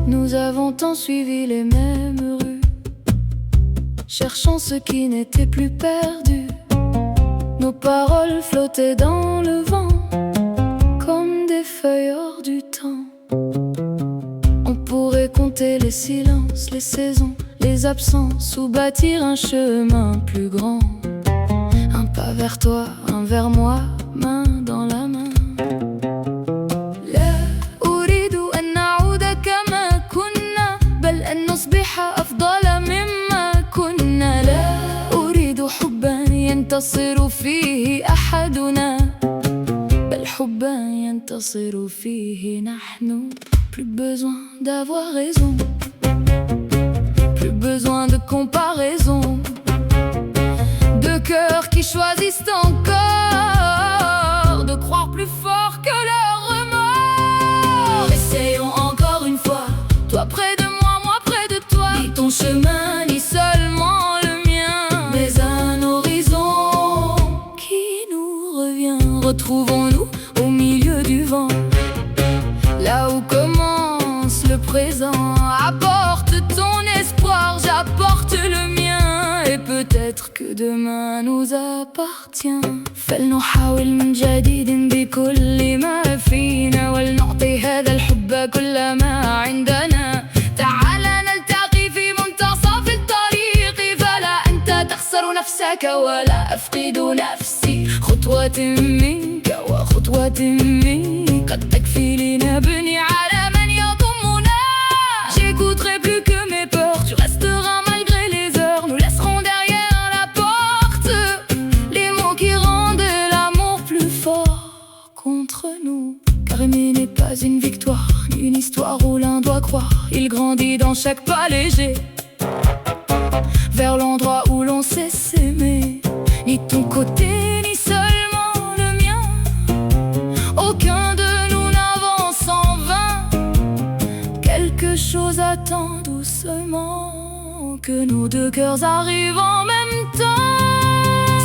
Nous avons tant suivi les mêmes rues, cherchant ce qui n'était plus perdu. Nos paroles flottaient dans le vent, comme des feuilles hors du temps. On pourrait compter les silences, les saisons, les absences, ou bâtir un chemin plus grand. Un pas vers toi, un vers moi, main dans la main. لا أريد أن نعود كما كنا، بل أن نصبح أفضل مما كنا. لا أريد حبا ينتصر فيه أحدنا، بل حبا ينتصر فيه نحن. Plus besoin d'avoir raison, plus besoin de comparaison, de cœurs qui choisissent encore de croire plus fort que leur remords. Essayons encore une fois, toi près de moi, moi près de toi. Ni ton chemin, ni seulement le mien, mais un horizon qui nous revient. Retrouvons-nous au milieu du vent, là où commence le présent. Apporte ton espoir, j'apporte le mien, et peut-être que demain nous appartient. فلنحاول من جديد بكل ما فينا، ولنعطي هذا الحب كل ما عندنا. تعال نلتقي في منتصف الطريق، فلا أنت تخسر نفسك ولا أفقد نفسي. خطوة منك وخطوة مني قد تكفي لنبني عالما يضمنا. J'écouterai plus que mes peurs, tu resteras malgré les heures. Nous laisserons derrière la porte les mots qui rendent l'amour plus fort contre nous. Car aimer n'est pas une victoire, ni une histoire où l'un doit croire. Il grandit dans chaque pas léger, vers l'endroit où l'on sait s'aimer. Ni ton côté, ni seulement le mien, aucun de nous n'avance en vain. Quelque chose attend doucement que nos deux cœurs arrivent en même temps.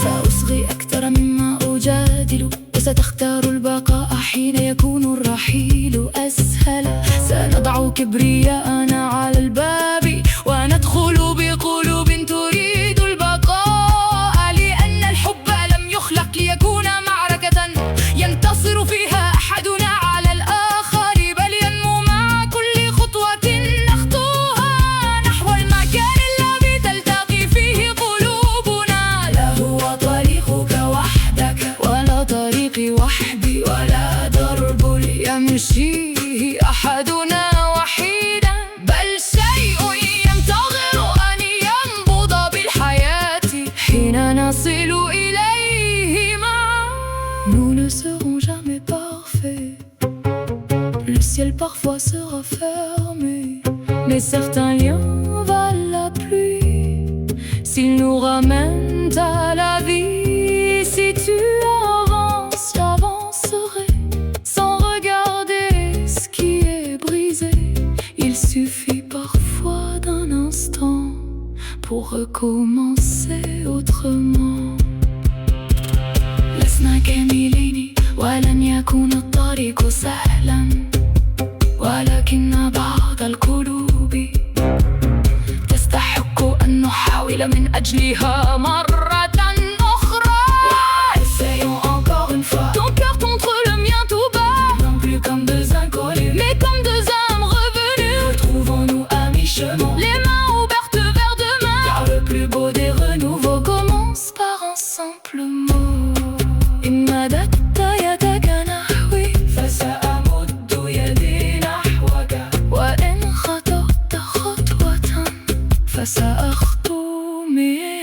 سأصغي أكثر مما أجادل، وستختار البقاء حين يكون الرحيل أسهل. سنضع كبرياءنا على الباب، وندخل بقلوب تريد البقاء. لأن الحب لم يخلق ليكون معركة ينتصر فيها أحدنا على الآخر، بل ينمو مع كل خطوة نخطوها نحو المكان الذي تلتقي فيه قلوبنا. لا هو طريقك وحدك ولا طريقي وحدي، ولا درب يمشيه أحدنا وحيدا، بل شيء ينتظر أن ينبض بالحياة حين نصل إليه معا. Nous ne serons jamais parfaits, le ciel parfois sera fermé, mais certains liens valent la pluie s'ils nous ramènent à la vie. Si tu avances, j'avancerai, sans regarder ce qui est brisé. Il suffit parfois d'un instant pour recommencer autrement. لسنا كاملين ولن يكون الطريق سهلا، ولكن بعض القلوب تستحق أن نحاول من أجلها مرة أخرى. Essayons encore une fois, ton cœur contre le mien tout bas, non plus comme deux inconnus, mais comme deux âmes revenues. Retrouvons-nous à mi-chemin, les mains ouvertes vers demain, car le plus beau des renouveaux commence par un simple mot. إن مددت يدك نحوي فسأمد يدي نحوك، وإن خطوت خطوة فسأخطو 100.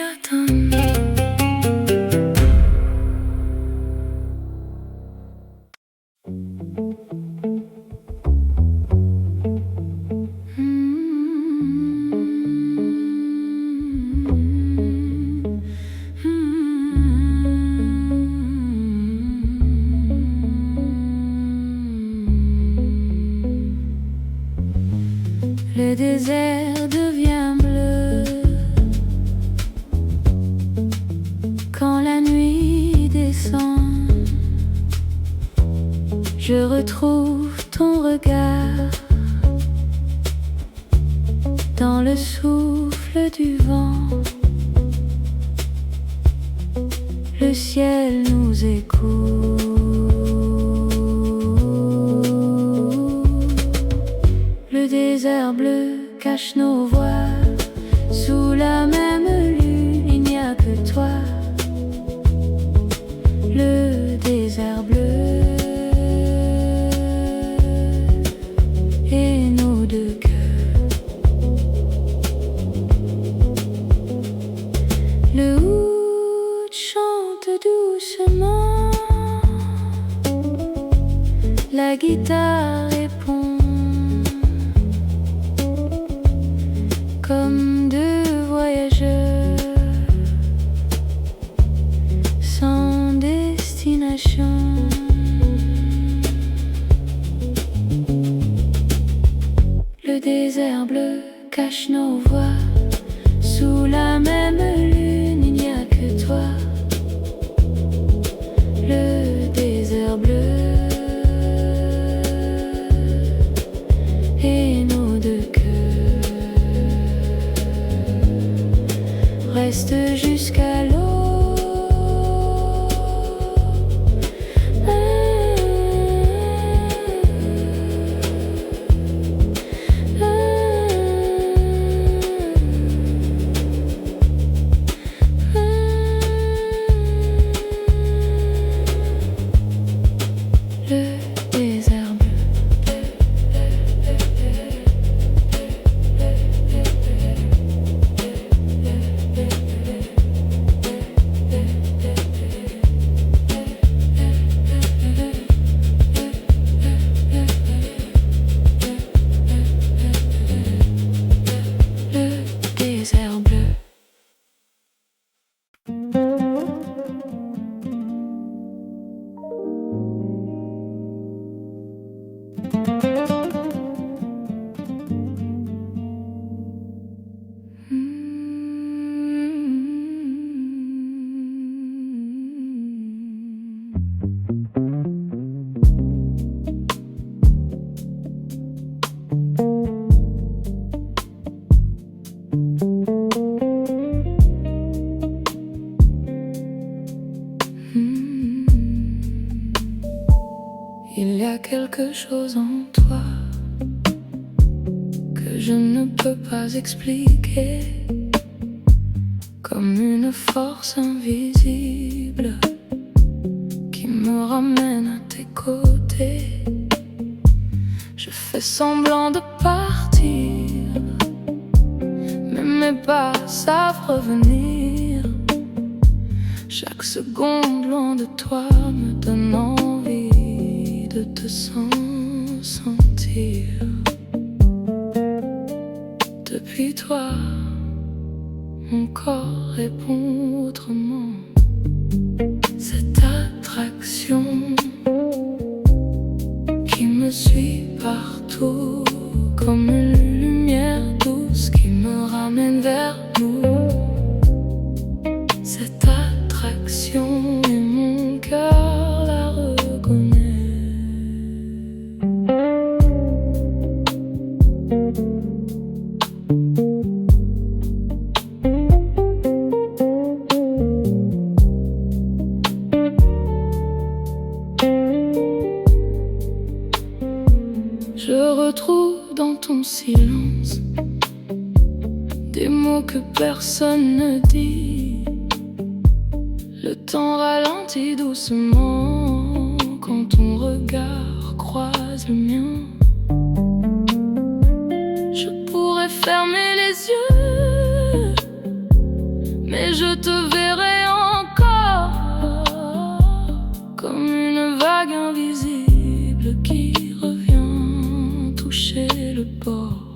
Le désert devient bleu quand la nuit descend. Je retrouve ton regard dans le souffle du vent. Le ciel nous écoute. Le désert bleu cache nos voix. Sous la même lune, il n'y a que toi. Le désert bleu et nos deux cœurs. Le oud chante doucement. La guitare répond comme deux voyageurs sans destination. Le désert bleu cache nos voix. Sous la même lune, il n'y a que toi. Le désert bleu et nos deux cœurs restent jusqu'à l'aube. Il y a quelque chose en toi que je ne peux pas expliquer, comme une force invisible qui me ramène à tes côtés. Je fais semblant de partir, mais mes pas savent revenir. Chaque seconde loin de toi me donne envie de te sentir. Depuis toi, mon corps répond autrement. Cette attraction qui me suit partout, comme une lumière douce qui me ramène vers nous. Cette attraction et mon cœur la reconnaît. Je retrouve dans ton silence des mots que personne ne dit. Le temps ralentit doucement quand ton regard croise le mien. Je pourrais fermer les yeux, mais je te verrai encore, comme une vague invisible qui revient toucher le bord.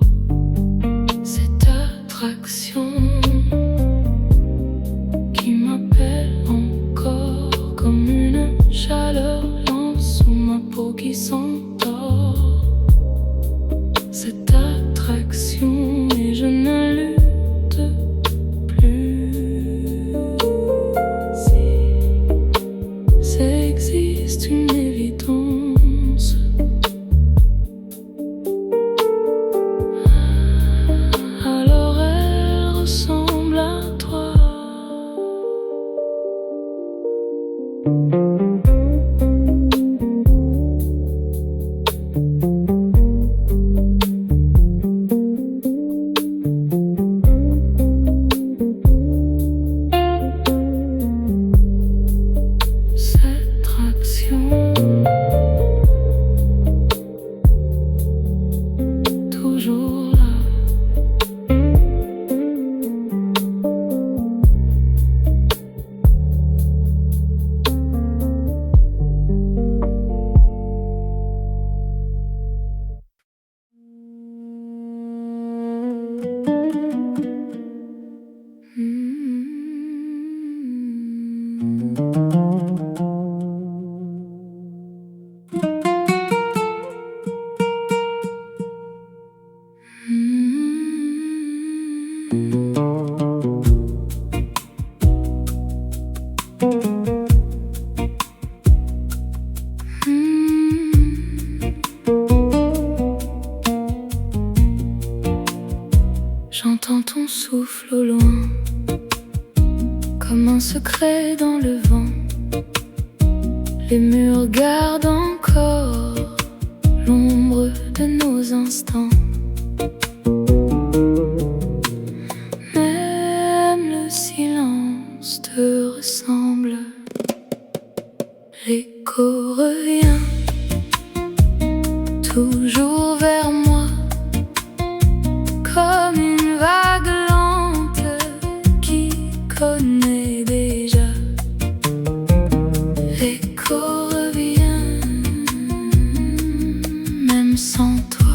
Cette attraction qui m'appelle encore, comme une chaleur lente sous ma peau qui s'endort. Cette attraction et je ne lutte plus. Si ça existe une évidence, J'entends ton souffle au loin, comme un secret dans le vent. Les murs gardent encore l'ombre de nos instants. Même le silence te ressemble. L'écho revient toujours vers moi, comme une vague lente qui connaît déjà. L'écho revient, même sans toi.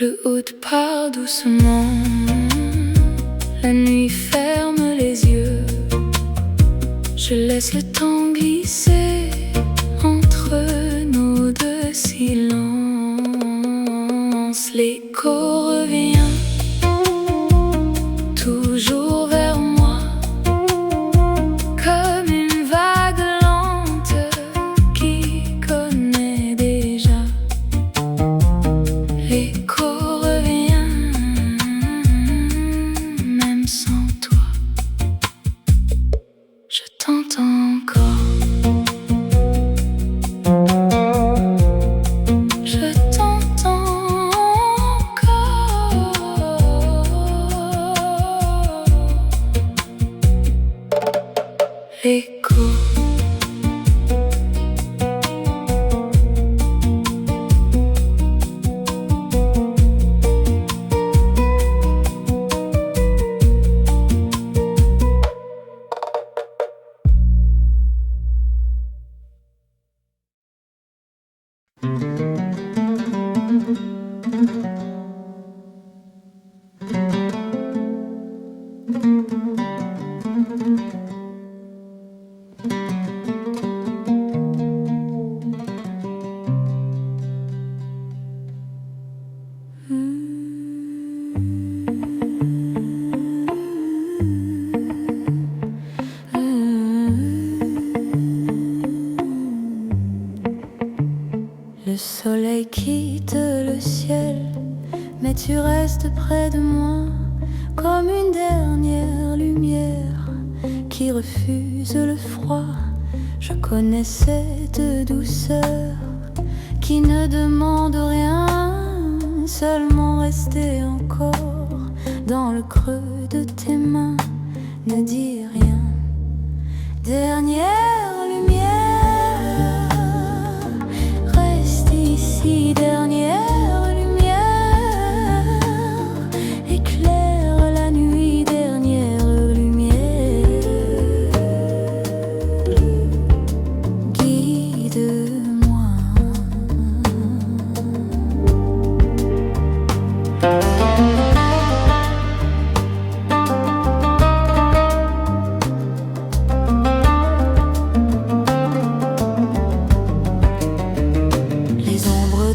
Le haut part doucement, la nuit ferme les yeux. Je laisse le temps glisser entre nos deux silences. L'écho revient toujours vers moi, comme une vague lente qui connaît déjà. L'écho revient, même sans toi. Je t'entends encore. Je t'entends encore. L'écho. Le soleil quitte le ciel, mais tu restes près de moi, comme une dernière lumière qui refuse le froid. Je connais cette douceur qui ne demande rien, seulement rester encore dans le creux de tes mains. Ne dis rien. Dernière lumière, reste ici. Dernière lumière, éclaire la nuit. Dernière lumière, guide-moi.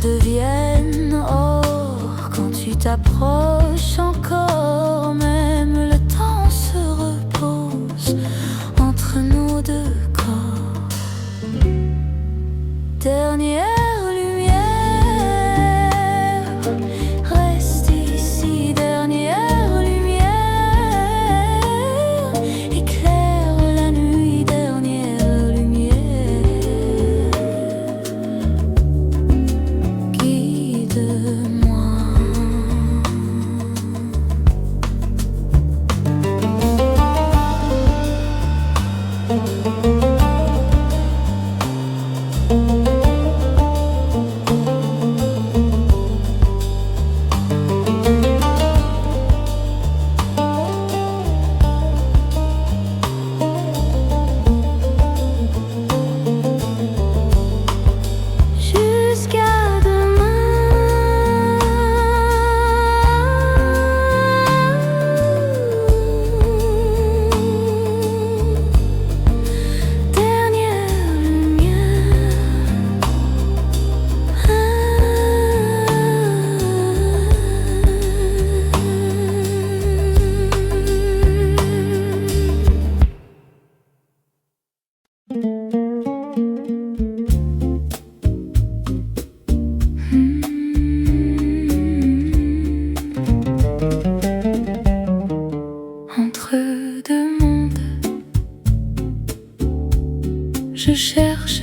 Deviennent or quand tu t'approches encore. Même le temps se repose entre nos deux corps. Dernière lumière, reste ici. Dernière lumière, éclaire la nuit. Dernière lumière, guide-moi.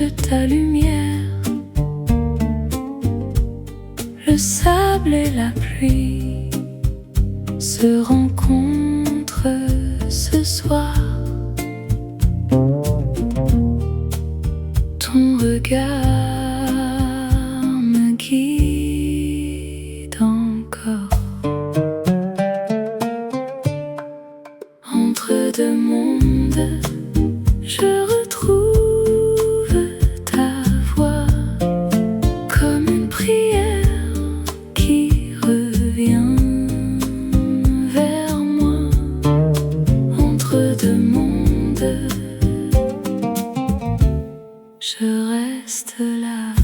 cherche ta lumière. Le sable et la pluie se rencontrent ce soir. Ton regard me guide encore. Entre deux mondes, je retrouve ta voix, comme une prière qui revient vers moi. Entre deux mondes, je reste là.